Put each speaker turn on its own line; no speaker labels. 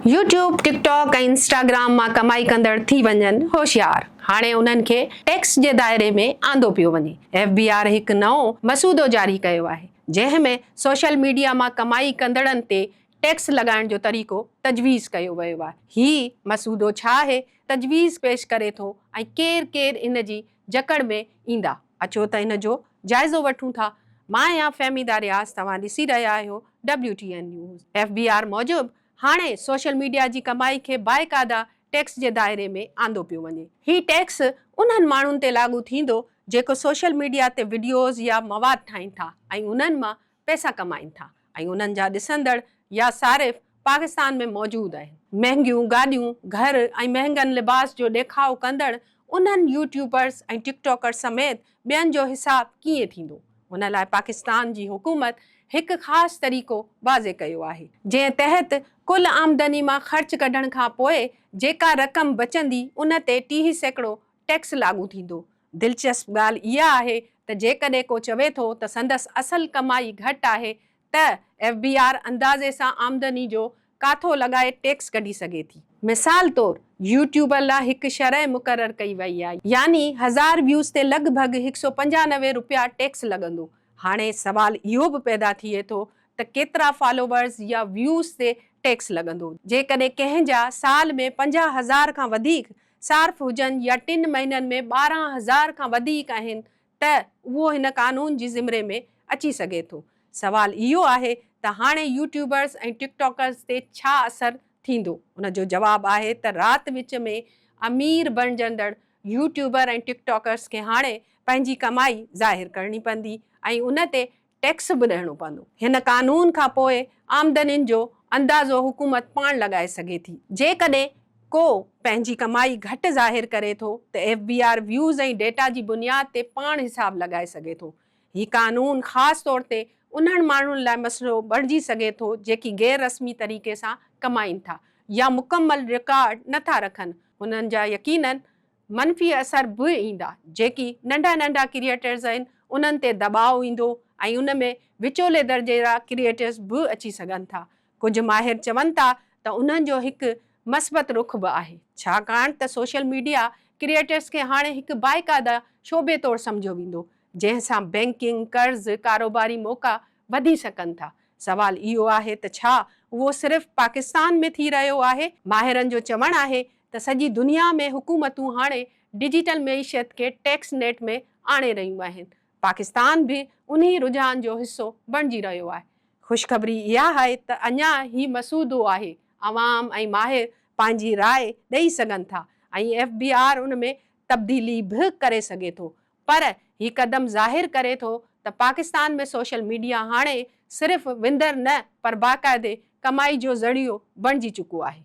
YouTube, TikTok ऐं Instagram मां कमाई कंदड़ थी वञनि होशियार। हाणे उन्हनि खे टैक्स जे दायरे में आंदो पियो वञे। FBI हिकु नओं मसूदो जारी कयो आहे, जंहिं में सोशल मीडिया मां कमाई कंदड़नि ते टैक्स लॻाइण जो तरीक़ो तजवीज़ कयो वियो आहे। ही मसूदो छा आहे, तजवीज़ पेश करे थो ऐं केरु इन जी जकड़ में ईंदा। अचो त इन जो जाइज़ो वठूं था। मां आहियां फ़हमीदा रियाज़, तव्हां ॾिसी रहिया आहियो WTN न्यूज़। FBI मूजिबि हाणे सोशल मीडिया जी कमाई खे बाक़ाइदा टैक्स जे दायरे में आंदो पियो वञे। ही टैक्स उन्हनि माण्हुनि ते लागू थींदो जेको सोशल मीडिया ते वीडियोज़ या मवाद ठाहिनि था ऐं उन्हनि मां पैसा कमाइनि था, ऐं उन्हनि जा ॾिसंदड़ या सारिफ़ पाकिस्तान में मौजूदु आहिनि। महांगियूं गाॾियूं, घर ऐं महांगनि लिबास जो ॾेखाव कंदड़ उन्हनि यूट्यूबर्स ऐं टिकटॉकर्स समेत ॿियनि जो हिसाब कीअं थींदो, उन लाइ पाकिस्तान जी हुकूमत हिकु ख़ासि तरीक़ो वाज़े कयो आहे, जंहिं तहत कुल आमदनी मां ख़र्च कढण खां पोइ जेका रक़म बचंदी उन ते 30% टैक्स लागू थींदो। दिलचस्प ॻाल्हि इहा आहे त जेकॾहिं को चवे थो त संदसि असुल कमाई घटि आहे त FBI अंदाज़े सां आमदनी जो काथो लॻाए टैक्स कढी सघे थी। मिसाल तौरु यूट्यूबर लाइ हिकु शरह मुक़ररु कई वई आहे, यानी 1000 व्यूज़ ते लॻभॻि 195 रुपया टैक्स लॻंदो। हाणे सवाल इहो बि पैदा थिए थो त केतिरा फॉलोवर्स या व्यूज़ ते टैक्स लॻंदो। जेकॾहिं कंहिंजा साल में 50,000 खां वधीक सार्फ हुजनि या 3 महीननि में 12,000 खां वधीक आहिनि त उहो हिन कानून जी ज़िमरे में अची सघे थो। सवाल इहो आहे त हाणे यूट्यूबर्स ऐं टिकटॉकर्स ते छा असरु थींदो? उन जो जवाबु आहे त राति विच में अमीर बणिजंदड़ यूट्यूबर ऐं टिकटॉकर्स खे हाणे पंहिंजी कमाई ज़ाहिर करणी पवंदी ऐं उन ते टैक्स बि ॾियणो पवंदो। हिन कानून खां पोइ आमदनियुनि जो अंदाज़ो हुकूमत पाण लॻाए सघे थी। जेकॾहिं को पंहिंजी कमाई घटि ज़ाहिर करे थो त FBI व्यूज़ ऐं डेटा जी बुनियाद ते पाण हिसाब लॻाए सघे थो। ही कानून ख़ासि तौर ते उन्हनि माण्हुनि लाइ मसइलो बणिजी सघे थो जेकी गैर रस्मी तरीक़े सां कमाइनि था या मुकमल रिकॉर्ड नथा रखनि। हुननि जा यकीनन मनफ़ी असर बि ईंदा। जेकी नंढा क्रिएटर्स आहिनि उन्हनि ते दबाव ईंदो ऐं उन में विचोले दर्जे जा क्रिएटर्स बि अची सघनि था। कुझु माहिर चवनि था त उन्हनि जो हिकु मस्बत रुख बि आहे, छाकाणि त सोशल मीडिया क्रिएटर्स खे हाणे हिकु बाक़ाइदा शोबे तौरु सम्झो वेंदो, जंहिंसां बैंकिंग, कर्ज़, कारोबारी मौक़ा वधी सघनि था। सवाल इहो आहे त छा उहो सिर्फ़ु पाकिस्तान में थी रहियो आहे? माहिरनि जो चवणु आहे त सॼी दुनिया में हुकूमतूं हाणे डिजिटल मईशत खे टैक्स नेट में आणे रहियूं आहिनि। पाकिस्तान बि उन्ही रुझान जो हिसो बणिजी रहियो आहे। ख़ुशख़बरी इहा आहे त अञा ही मसूदो आहे, अवाम ऐं माहिर पंहिंजी राय ॾेई सघनि था ऐं FBI उन में तब्दीली बि करे सघे थो। पर ही क़दम ज़ाहिर करे थो त पाकिस्तान में सोशल मीडिया हाणे सिर्फ़ु विंदर न पर बाक़ाइदे कमाई जो ज़रियो बणिजी चुको आहे।